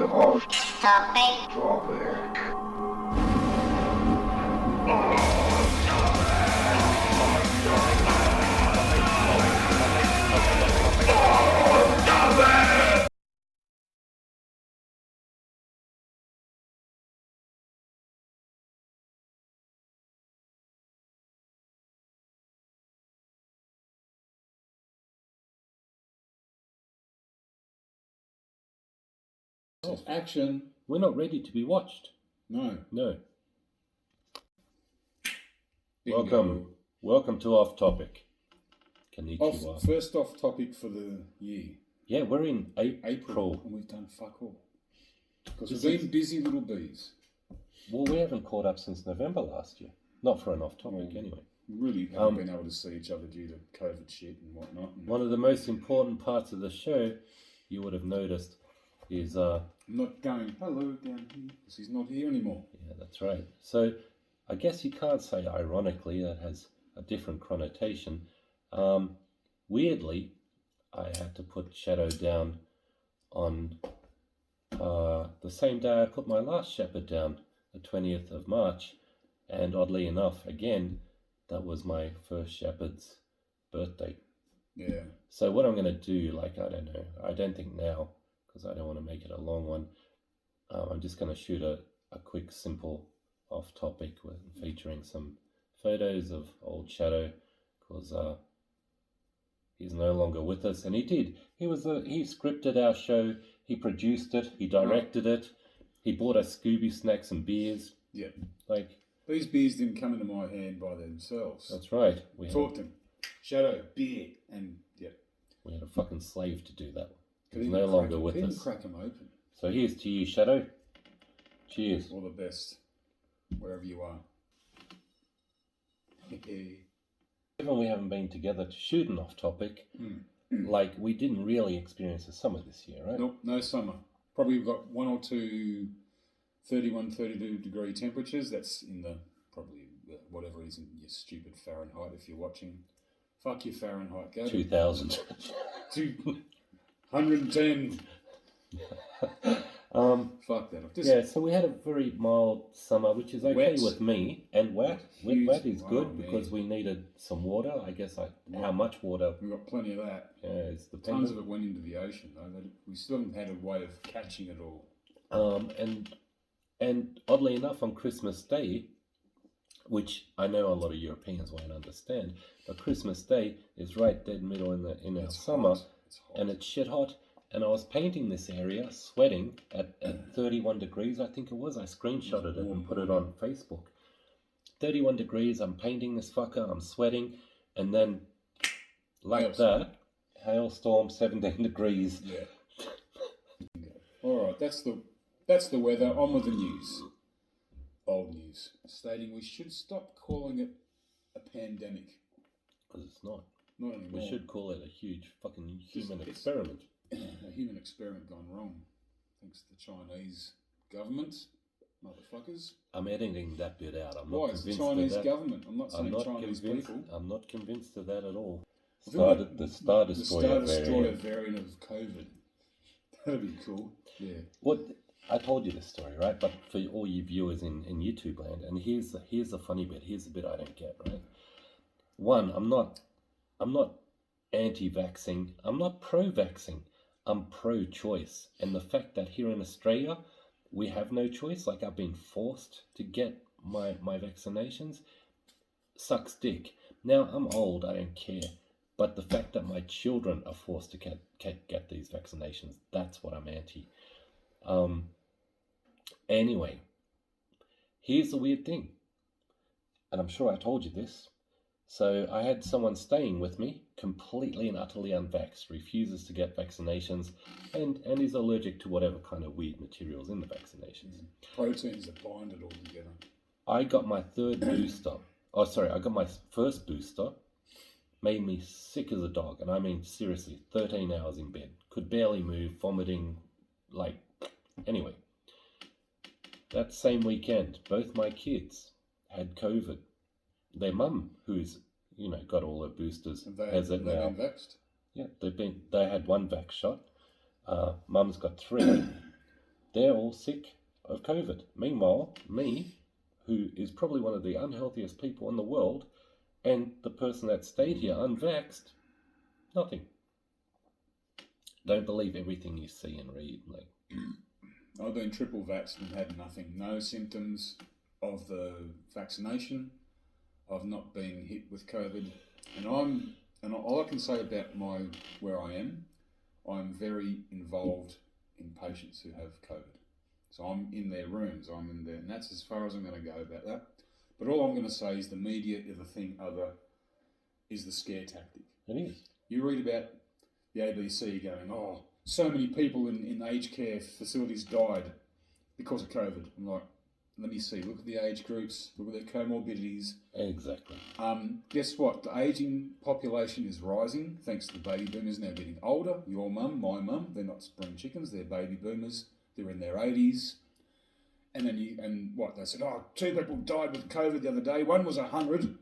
Holst topic. Action. We're not ready to be watched. No. Bingo. Welcome to Off Topic. Konnichiwa. First off topic for the year. Yeah, we're in April. And we've done fuck all. Because we've been busy little bees. Well, we haven't caught up since November last year. Not for an off topic, anyway. We really haven't been able to see each other due to COVID shit and whatnot. One of the most important parts of the show, you would have noticed, is... I'm not going, hello, down here, because he's not here anymore. Yeah, that's right. So, I guess you can't say ironically, that has a different connotation. Weirdly, I had to put Shadow down on the same day I put my last shepherd down, the 20th of March. And oddly enough, again, that was my first shepherd's birthday. Yeah. So what I'm going to do, I don't know, I don't think now, because I don't want to make it a long one. I'm just going to shoot a quick, simple off-topic featuring some photos of old Shadow, because he's no longer with us. And he did. He scripted our show. He produced it. He directed it. He bought us Scooby snacks and beers. Yeah. These beers didn't come into my hand by themselves. That's right. Taught them. Shadow, beer, and yeah. We had a fucking slave to do that. He's no longer with us. Didn't crack them open. So here's to you, Shadow. Cheers. All the best, wherever you are. Even we haven't been together to shoot an off-topic, we didn't really experience the summer this year, right? Nope, no summer. Probably we've got one or two 31, 32 degree temperatures. That's in the, probably, whatever it is in your stupid Fahrenheit if you're watching. Fuck your Fahrenheit, go. 2000. 110. Fuck that. So we had a very mild summer, which is okay with me, and wet. Wet is good because we needed some water. I guess how much water? We've got plenty of that. Yeah, it's dependent. Tons of it went into the ocean though. We still haven't had a way of catching it all. And oddly enough, on Christmas Day, which I know a lot of Europeans won't understand, but Christmas Day is right dead middle in our summer, and it's shit hot. And I was painting this area, sweating at 31 degrees, I think it was. I screenshotted it and put it on Facebook. 31 degrees, I'm painting this fucker, I'm sweating, and then, hailstorm, 17 degrees. Yeah. All right, that's the weather. On with the news. Old news. Stating we should stop calling it a pandemic. Because it's not. Not anymore. We should call it a huge fucking human experiment. A human experiment gone wrong. Thanks to the Chinese government. Motherfuckers. I'm editing that bit out. I'm Why? not It's convinced the Chinese of that. government. I'm not saying Chinese people. I'm not convinced of that at all. The Star Destroyer variant of COVID. That'd be cool. Yeah. What I told you this story, right? But for all you viewers in YouTube land, and here's the funny bit. Here's the bit I don't get, right? One, I'm not anti-vaxxing. I'm not pro-vaxxing. I'm pro-choice. And the fact that here in Australia, we have no choice, I've been forced to get my vaccinations, sucks dick. Now, I'm old, I don't care. But the fact that my children are forced to get these vaccinations, that's what I'm anti. Anyway, here's the weird thing. And I'm sure I told you this. So I had someone staying with me, completely and utterly unvaxxed, refuses to get vaccinations, and is allergic to whatever kind of weird materials in the vaccinations. Proteins are binded all together. I got my third booster. I got my first booster. Made me sick as a dog, and I mean seriously, 13 hours in bed. Could barely move, vomiting, anyway. That same weekend, both my kids had COVID. Their mum, who's, got all her boosters, has it now. Been vaxxed? Yeah, they had one vax shot. Mum's got 3. they're all sick of COVID. Meanwhile, me, who is probably one of the unhealthiest people in the world, and the person that stayed here unvaxxed, nothing. Don't believe everything you see and read. Like, I've been triple vaxxed and had nothing. No symptoms of the vaccination. I've not been hit with COVID. And all I can say about where I am, I'm very involved in patients who have COVID. So I'm in their rooms, and that's as far as I'm going to go about that. But all I'm going to say is the media is the thing is the scare tactic. it is. You read about the ABC going, oh, so many people in aged care facilities died because of COVID. I'm like, let me see, look at the age groups, look at their comorbidities. Exactly. Guess what? The ageing population is rising thanks to the baby boomers now getting older. Your mum, my mum, they're not spring chickens, they're baby boomers. They're in their 80s. And then they said, oh, 2 people died with COVID the other day. One was 100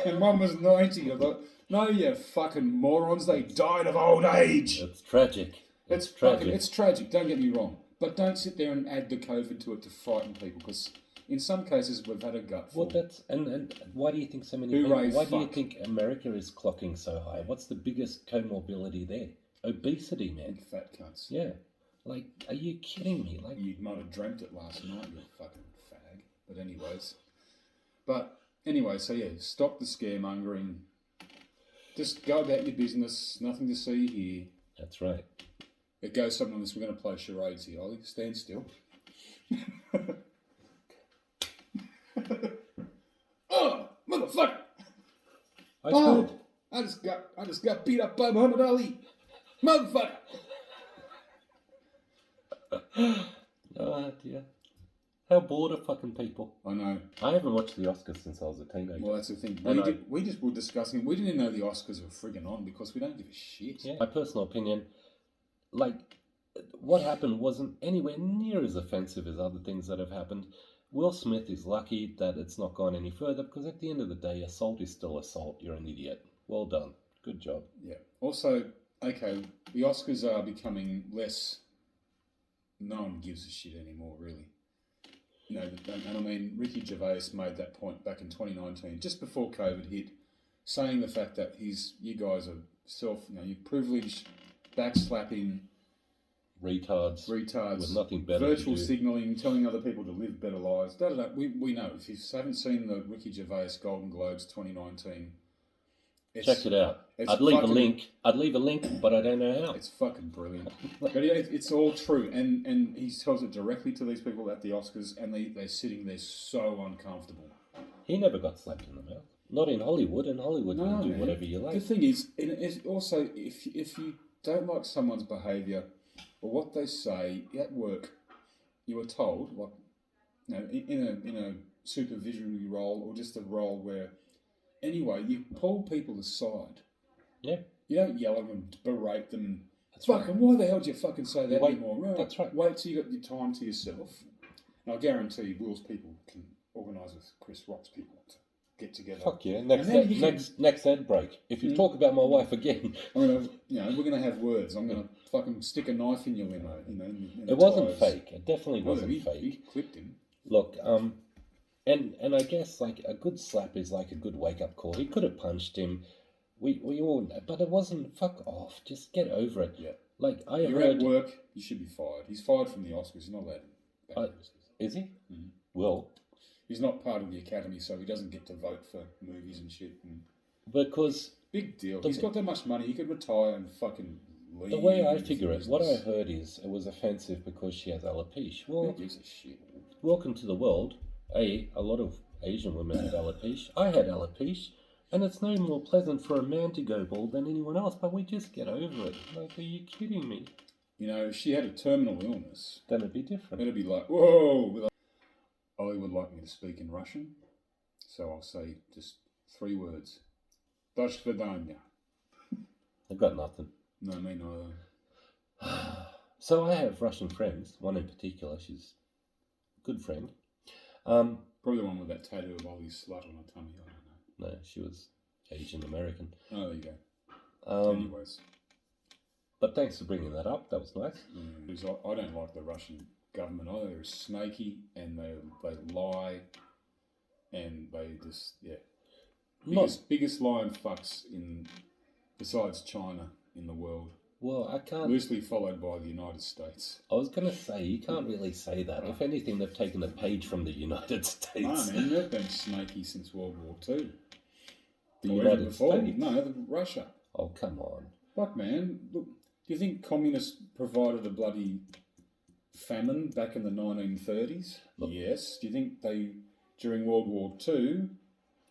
and one was 90. I thought, no, you fucking morons, they died of old age. It's tragic. It's tragic. It's tragic, don't get me wrong. But don't sit there and add the COVID to it to frighten people, because in some cases we've had a gutful. Well, and why do you think so many Hooray, people, why do you fuck. think America is clocking so high? What's the biggest comorbidity there? Obesity, man. Big fat cunts. Yeah. Like, are you kidding me? Like, You might have dreamt it last night, you fucking fag. But anyway, so yeah, stop the scaremongering. Just go about your business. Nothing to see here. that's right. It goes something like this. We're going to play charades here, Ollie. Stand still. Oh, motherfucker! I just got beat up by Muhammad Ali. Motherfucker! Oh dear. How bored are fucking people? I know. I haven't watched the Oscars since I was a teenager. Well, that's the thing. And We just were discussing. We didn't even know the Oscars were friggin' on because we don't give a shit. Yeah. My personal opinion, like, what happened wasn't anywhere near as offensive as other things that have happened. Will Smith is lucky that it's not gone any further, because at the end of the day, assault is still assault. You're an idiot. Well done. Good job. Yeah. Also, okay, the Oscars are becoming less. No one gives a shit anymore, really. You know, and I mean, Ricky Gervais made that point back in 2019, just before COVID hit, saying the fact that you guys are you're privileged, backslapping, Retards. With nothing better virtual to do. signalling, telling other people to live better lives. We know. If you haven't seen the Ricky Gervais Golden Globes 2019, Check it out. it's I'd leave a fucking- link. But I don't know how. It's fucking brilliant. But yeah, it's all true. And he tells it directly to these people at the Oscars, and they're sitting there so uncomfortable. He never got slapped in the mouth. Not in Hollywood. In Hollywood, you can do man. whatever you The like. thing is, also, if you don't like someone's behaviour or what they say at work, you are told, like, you know, in a supervisory role or just a role where, anyway, you pull people aside. Yeah. You don't yell at them, berate them. That's Fucking, why the hell do you fucking say that Wait, anymore? Right, that's right. Wait till you got your time to yourself. And I guarantee you, Will's people can organise with Chris Rock's people to get together. Fuck yeah. And then you can- Next ad break. If you talk about my wife again. we're gonna have words. I'm gonna fucking stick a knife in your limo. In the It wasn't tyres. fake. It definitely Well, wasn't he fake. clipped him. Look, and I guess like a good slap is like a good wake up call. He could have punched him. We all know, but it wasn't. Fuck off. Just get over it. Yeah. Like I You're heard. at work. You should be fired. He's fired from the Oscars. He's not allowed back to the Oscars. Is he? Mhm. Well, He's not part of the Academy, so he doesn't get to vote for movies and shit. And because big deal. He's got that much money. He could retire and fucking leave. the way I figure his it, what I business. heard is it was offensive because she has alopecia. Who Well, gives a shit? welcome to the world. A lot of Asian women have alopecia. I had alopecia, and it's no more pleasant for a man to go bald than anyone else. But we just get over it. Like, are you kidding me? You know, if she had a terminal illness, Then it'd be different. it'd be like, whoa. Ollie would like me to speak in Russian, so I'll say just 3 words. До свидания. I've got nothing. No, me neither. So I have Russian friends. One in particular, she's a good friend. Probably the one with that tattoo of Ollie's slut on her tummy. I don't No, she was Asian American. know. Oh, there you go. Anyways. But thanks for bringing that up. That was nice. Because I don't like the Russian government either. They're snaky and they lie and they just biggest lying fucks besides China in the world. Well, I can't. Loosely followed by the United States. I was going to say, you can't really say that. If anything, they've taken a page from the United States. No, man, they've been snaky since World War II. The United States? No, Russia. Oh, come on. What, man? Look, do you think communists provided a bloody famine back in the 1930s? Look, yes. Do you think during World War II...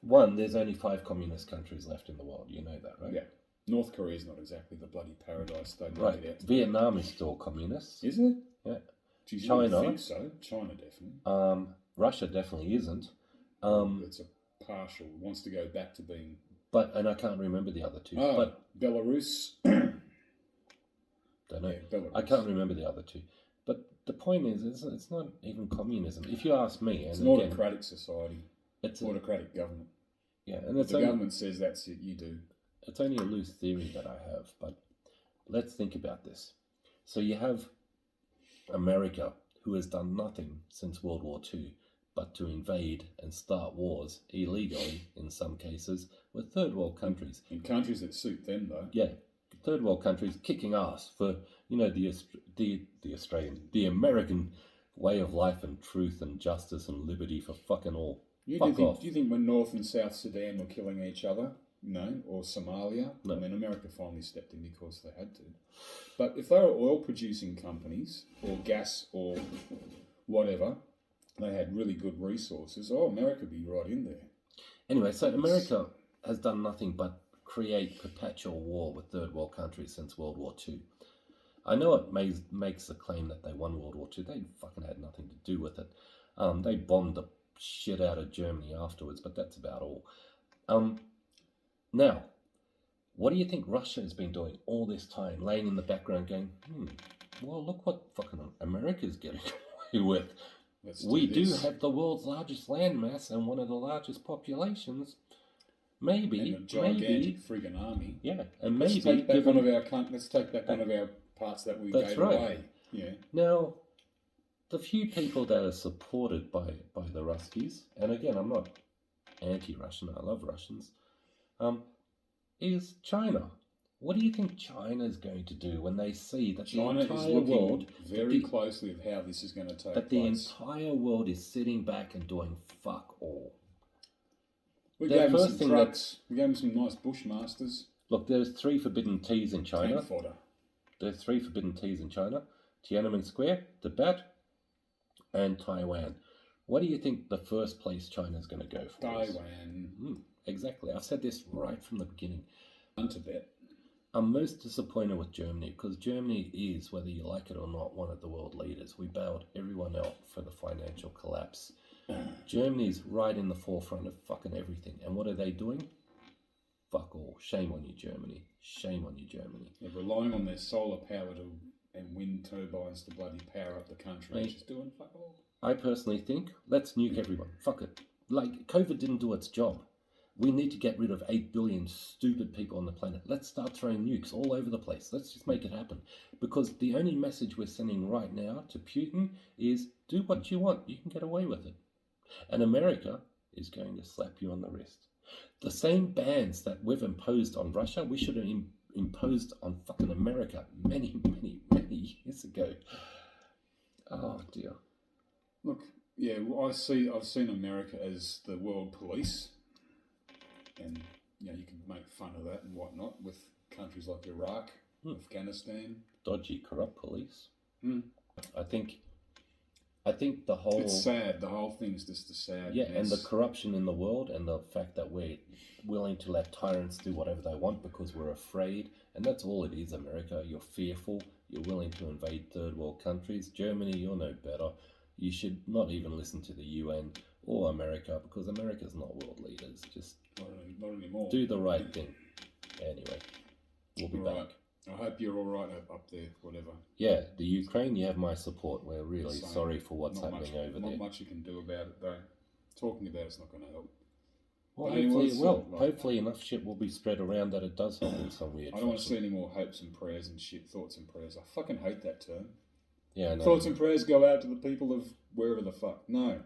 One, there's only 5 communist countries left in the world. You know that, right? Yeah. North Korea's not exactly the bloody paradise they right. make it out to Vietnam is still communist. Is it? Yeah. Geez, China. I think so. China definitely. Russia definitely isn't. It's a partial. Wants to go back to being. And I can't remember the other 2. Oh, but Belarus. don't know. Yeah, Belarus. I can't remember the other 2. But the point is, it's not even communism. If you ask me, it's an autocratic society. It's an autocratic government. Yeah, and if the government says that's it, you do. It's only a loose theory that I have, but let's think about this. So you have America, who has done nothing since World War II but to invade and start wars illegally, in some cases, with third world countries. In countries that suit them, though. Yeah, third world countries kicking ass for, the American way of life and truth and justice and liberty for fucking all. Do you think when North and South Sudan were killing each other? No, or Somalia. No. I mean, America finally stepped in because they had to. But if they were oil-producing companies, or gas, or whatever, they had really good resources, America would be right in there. Anyway, so America has done nothing but create perpetual war with third world countries since World War II. I know it makes the claim that they won World War II. They fucking had nothing to do with it. They bombed the shit out of Germany afterwards, but that's about all. Now, what do you think Russia has been doing all this time, laying in the background going, well, look what fucking America's getting away with. We do have the world's largest landmass and one of the largest populations. Maybe. And a gigantic friggin' army. Yeah, and let's maybe... take back one of our parts that we gave away. Yeah. Now, the few people that are supported by the Ruskies, and again, I'm not anti-Russian, I love Russians, is China. What do you think China is going to do when they see that China the is entire looking world very closely at how this is going to take that place? The entire world is sitting back and doing fuck all. We gave them some trucks. We gave them some nice bushmasters. Look, there's 3 forbidden teas in China. Tank fodder. There's 3 forbidden teas in China: Tiananmen Square, Tibet, and Taiwan. What do you think the first place China's going to go for? Taiwan. Exactly. I've said this right from the beginning. And Tibet. I'm most disappointed with Germany because Germany is, whether you like it or not, one of the world leaders. We bailed everyone out for the financial collapse. Germany's right in the forefront of fucking everything. And what are they doing? Fuck all. Shame on you, Germany. Shame on you, Germany. They're relying on their solar power and wind turbines to bloody power up the country, which is doing fuck all. I personally think, let's nuke everyone. Fuck it. Like, COVID didn't do its job. We need to get rid of 8 billion stupid people on the planet. Let's start throwing nukes all over the place. Let's just make it happen. Because the only message we're sending right now to Putin is, do what you want. You can get away with it. And America is going to slap you on the wrist. The same bans that we've imposed on Russia, we should have imposed on fucking America many, many, many years ago. Oh, dear. Look, yeah, I've seen America as the world police. And, you can make fun of that and whatnot with countries like Iraq, Afghanistan. Dodgy, corrupt police. I think the whole... It's sad. The whole thing's just a sad mess. And the corruption in the world and the fact that we're willing to let tyrants do whatever they want because we're afraid. And that's all it is, America. You're fearful. You're willing to invade third world countries. Germany, you're no better. You should not even listen to the UN or America because America's not world leaders. Just not anymore. Do the right thing. Anyway, we'll be back. Right. I hope you're all right up there, whatever. Yeah, the Ukraine, you have my support. We're really sorry for what's happening over there. Not much you can do about it, though. Talking about it's not going to help. Well, hopefully enough shit will be spread around that it does help in some weird I don't want to see any more hopes and prayers and shit, thoughts and prayers. I fucking hate that term. Yeah, no. Thoughts and prayers go out to the people of wherever the fuck. No.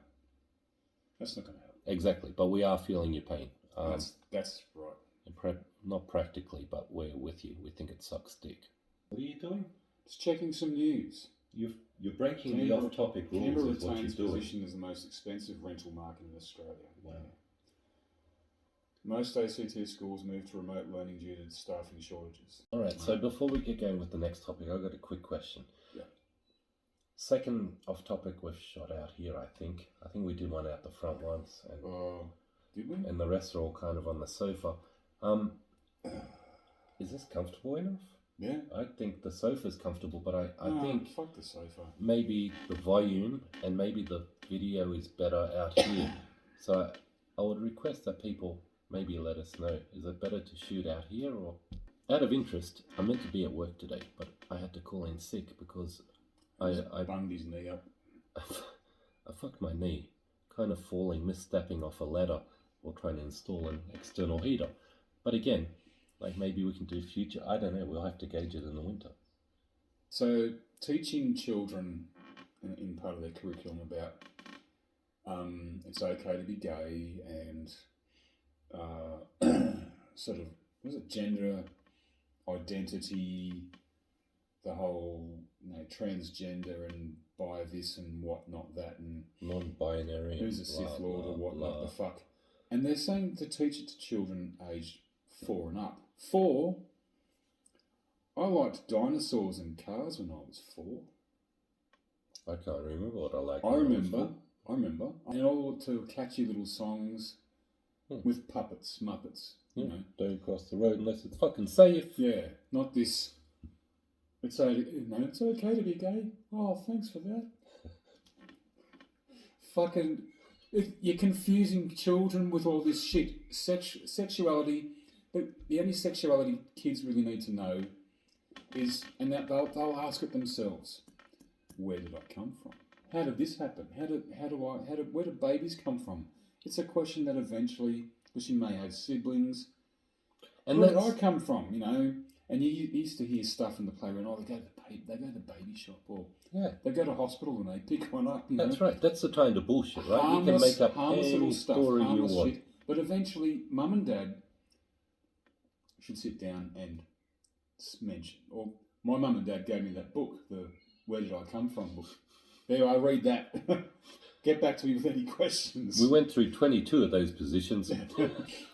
That's not going to help. Exactly, but we are feeling your pain. That's right. Not practically, but we're with you. We think it sucks dick. What are you doing? Just checking some news. You're breaking the off-topic rules. Canberra Is what you're retains doing. position as the most expensive rental market in Australia. Wow. Most ACT schools move to remote learning due to staffing shortages. All right, so before we get going with the next topic, I've got a quick question. Yeah. Second off-topic we've shot out here, I think. I think we did one out the front once. And, did we? And the rest are all kind of on the sofa. Is this comfortable enough? Yeah. I think the sofa's comfortable, but I think fuck the sofa. maybe the volume and maybe the video is better out here. So I would request that people maybe let us know. Is it better to shoot out here or... Out of interest, I meant to be at work today, but I had to call in sick because I bunged his knee up. I fucked my knee, kind of falling, misstepping off a ladder or trying to install an external heater. But again, like maybe we can do future. I don't know. We'll have to gauge it in the winter. So teaching children in part of their curriculum about it's okay to be gay and sort of gender identity, the whole transgender and bi this and whatnot that and non-binary. Who's a Sith Lord or what the fuck? And they're saying to teach it to children aged 4 and up. 4. I liked dinosaurs and cars when I was 4. I can't remember what I liked. I remember. And all to catchy little songs with puppets, muppets. You know. Don't cross the road unless it's fucking safe. Yeah, not this. It's okay to be gay. Oh, thanks for that. Fucking, you're confusing children with all this shit. Sexuality. But the only sexuality kids really need to know is, and that they'll ask it themselves. Where did I come from? How did this happen? Where do babies come from? It's a question that eventually, because you may have siblings. And where did I come from? And you used to hear stuff in the playground. Oh, they go to the baby shop, or they go to hospital and they pick one up. That's right. That's the kind of bullshit, right? Harmless, you can make up harmless any little stuff, story you harmless want. shit. But eventually, mum and dad should sit down and mention. Or my mum and dad gave me that book, the Where Did I Come From book. There, I read that. Get back to me with any questions. We went through 22 of those positions.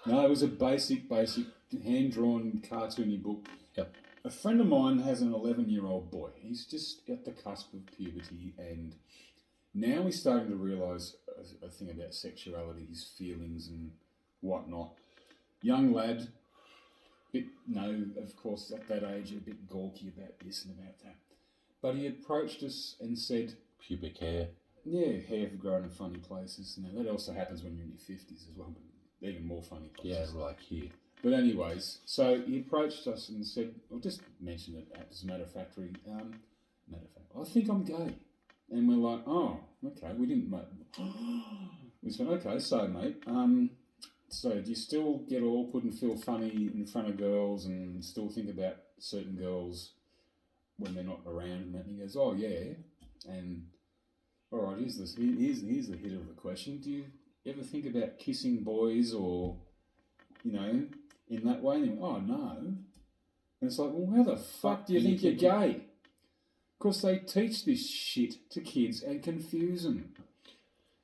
No, it was a basic, hand-drawn, cartoony book. Yep. A friend of mine has an 11-year-old boy. He's just at the cusp of puberty, and now he's starting to realise a thing about sexuality, his feelings and whatnot. Young lad, of course, at that age, a bit gawky about this and about that. But he approached us and said... Pubic hair. Yeah, hair grown in funny places. That also happens when you're in your 50s as well, but even more funny places. Yeah, like here. But anyways, so he approached us and said, I'll just mention it as a matter of fact, I think I'm gay. And we're like, oh, okay, we didn't, mate. We said, okay, so mate, so do you still get awkward and feel funny in front of girls and still think about certain girls when they're not around? And he goes, oh yeah. And all right, here's the hit of the question. Do you ever think about kissing boys or, in that way? And he went, oh no. And it's like, well, how the fuck do you think you're gay? Because they teach this shit to kids and confuse them.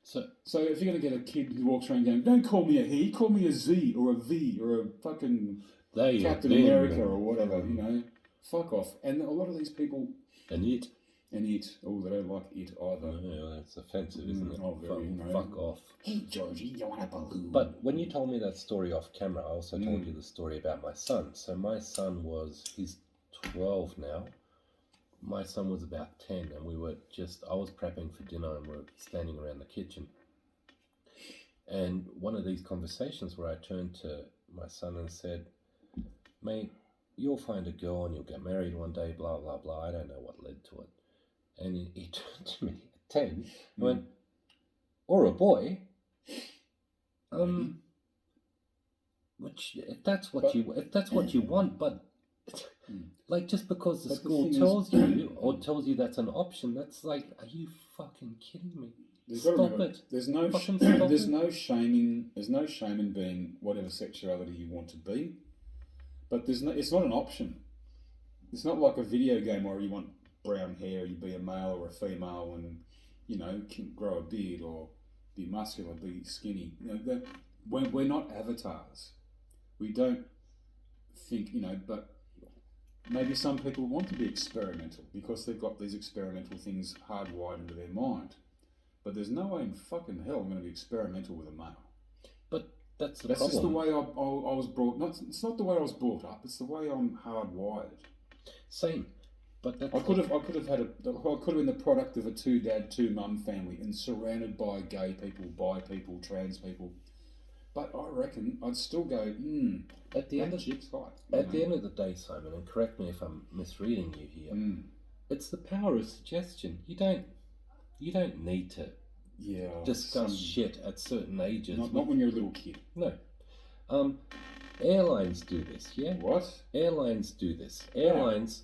So if you're going to get a kid who walks around going, don't call me a he, call me a Z or a V or a fucking Captain America or whatever, fuck off. And a lot of these people... And it. Oh, they don't like it either. No, that's offensive, isn't it? Oh, very, Fuck off. Hey, Georgie, you want a balloon? But when you told me that story off camera, I also told you the story about my son. So my son he's 12 now. My son was about 10 and I was prepping for dinner and we're standing around the kitchen. And one of these conversations where I turned to my son and said, mate, you'll find a girl and you'll get married one day, blah, blah, blah. I don't know what led to it. And he turned to me at 10 and went, or a boy, Mm-hmm. which if that's what you want, but Like, just because the But the school thing tells is- you or tells you that's an option, that's like, are you fucking kidding me? You've got to Stop remember, it. There's no Fucking stop there's it. no shame in being whatever sexuality you want to be, but it's not an option. It's not like a video game where you want brown hair, you be a male or a female, and can grow a beard or be muscular, be skinny. We're not avatars. We don't think but maybe some people want to be experimental because they've got these experimental things hardwired into their mind. But there's no way in fucking hell I'm going to be experimental with a male. But that's the That's problem. just the way I was brought. It's not the way I was brought up. It's the way I'm hardwired. Same. But that's I could have been the product of a 2-dad, 2-mum family and surrounded by gay people, bi people, trans people. But I reckon I'd still go. At the end of chick's hot. At the end of the day, Simon, and correct me if I'm misreading you here, it's the power of suggestion. You don't need to discuss shit at certain ages. Not when you're a little kid. No. Airlines do this, yeah? What? Airlines do this. Airlines,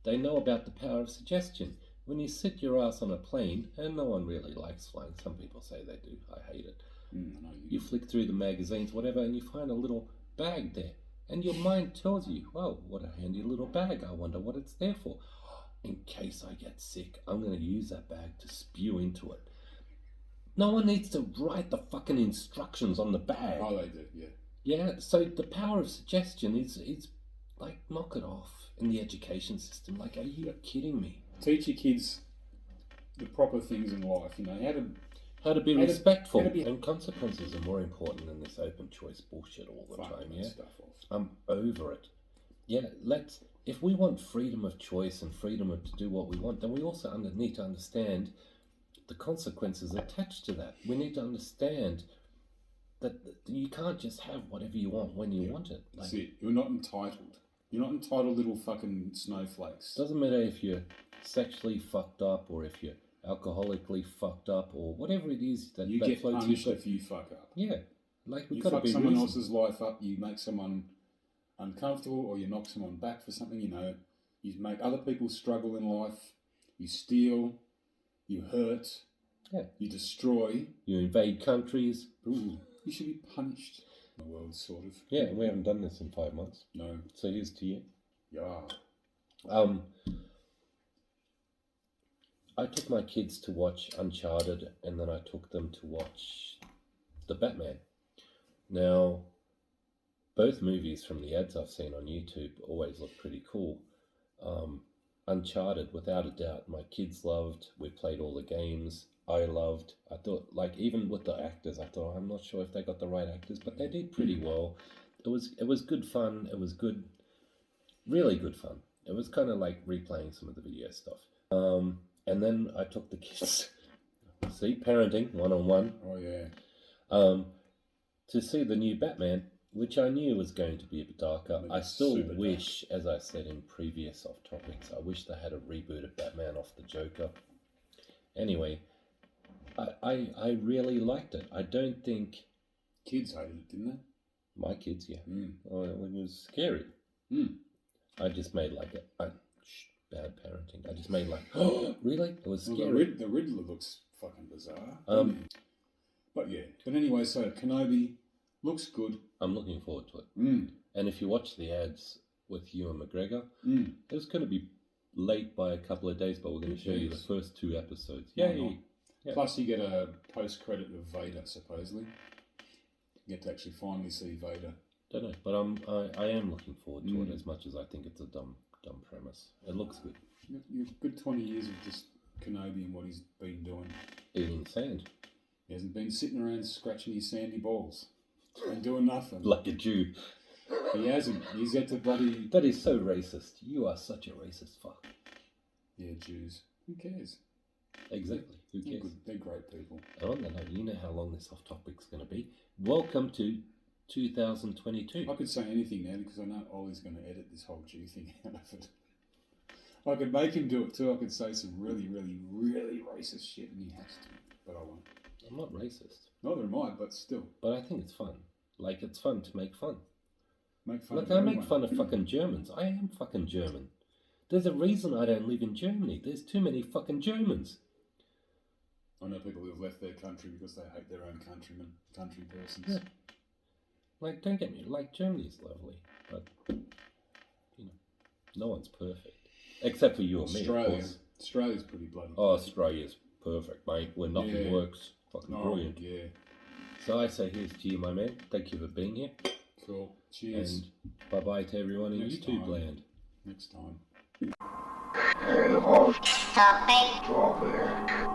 they know about the power of suggestion. When you sit your ass on a plane, and no one really likes flying, some people say they do, I hate it. You flick through the magazines, whatever, and you find a little bag there. And your mind tells you, well, what a handy little bag. I wonder what it's there for. In case I get sick, I'm going to use that bag to spew into it. No one needs to write the fucking instructions on the bag. Oh, they do, yeah. Yeah, so the power of suggestion is like, knock it off in the education system. Like, are you kidding me? Teach your kids the proper things in life, How to be respectful. how to be- And consequences are more important than this open choice bullshit all the time, yeah? Stuff off. I'm over it. Yeah, if we want freedom of choice and freedom to do what we want, then we also need to understand the consequences attached to that. We need to understand that you can't just have whatever you want when you want it. That's it. You're not entitled. You're not entitled, little fucking snowflakes. Doesn't matter if you're sexually fucked up or if you're alcoholically fucked up or whatever it is that You that get floats punished your if you fuck up. Yeah, like we've You got to fuck be someone reasonable. else's life up, you make someone uncomfortable, or you knock someone back for something, you make other people struggle in life, you steal, you hurt, you destroy. You invade countries. Ooh, you should be punished. The world, sort of. Yeah, we haven't done this in 5 months. No. So here's to you. Yeah. I took my kids to watch Uncharted, and then I took them to watch The Batman. Now, both movies from the ads I've seen on YouTube always look pretty cool. Uncharted, without a doubt, my kids loved. We played all the games. I loved. I thought, like, even with the actors, I thought, I'm not sure if they got the right actors, but they did pretty well. It was good fun. It was good, really good fun. It was kind of like replaying some of the video stuff. And then I took the kids, see, parenting, one-on-one. Oh, yeah. To see the new Batman, which I knew was going to be a bit darker. I still super wish, as I said in previous off topics, I wish they had a reboot of Batman off the Joker. Anyway, I really liked it. I don't think... Kids hated it, didn't they? My kids, yeah. Oh, it was scary. I just made like bad parenting. I just made like, oh, really? It was scary. The Riddler looks fucking bizarre. But yeah. But anyway, so Kenobi looks good. I'm looking forward to it. And if you watch the ads with Ewan McGregor, it was going to be late by a couple of days, but we're going to show you the first 2 episodes. Yay! Yeah. Plus, you get a post-credit of Vader, supposedly. You get to actually finally see Vader. Don't know, but I am looking forward to it as much as I think it's a dumb premise. It looks good. You've good 20 years of just Kenobi and what he's been doing. Eating sand. He hasn't been sitting around scratching his sandy balls and doing nothing. Like a Jew. He hasn't. He's at the bloody... That is so racist. You are such a racist fuck. Yeah, Jews. Who cares? Exactly. Who cares? They're great people. And on that note, you know how long this off topic's going to be. Welcome to 2022. I could say anything now because I know Ollie's going to edit this whole Jew thing out of it. I could make him do it too. I could say some really, really, really racist shit and he has to. But I won't. I'm not racist. Neither am I, but still. But I think it's fun. Like, it's fun to make fun. Make fun Look, of I make everyone. fun of fucking Germans. I am fucking German. There's a reason I don't live in Germany. There's too many fucking Germans. I know people who have left their country because they hate their own country persons. Yeah. Like, don't get me, like, Germany's lovely, but, you know, no one's perfect. Except for you and me, of course. Australia's pretty bloody Oh, good. Australia's perfect, mate, where nothing Yeah. works. Fucking brilliant. Yeah. So I say here's to you, my man. Thank you for being here. Cool. Cheers. And bye-bye to everyone in Next YouTube time. land. Next time. Topic.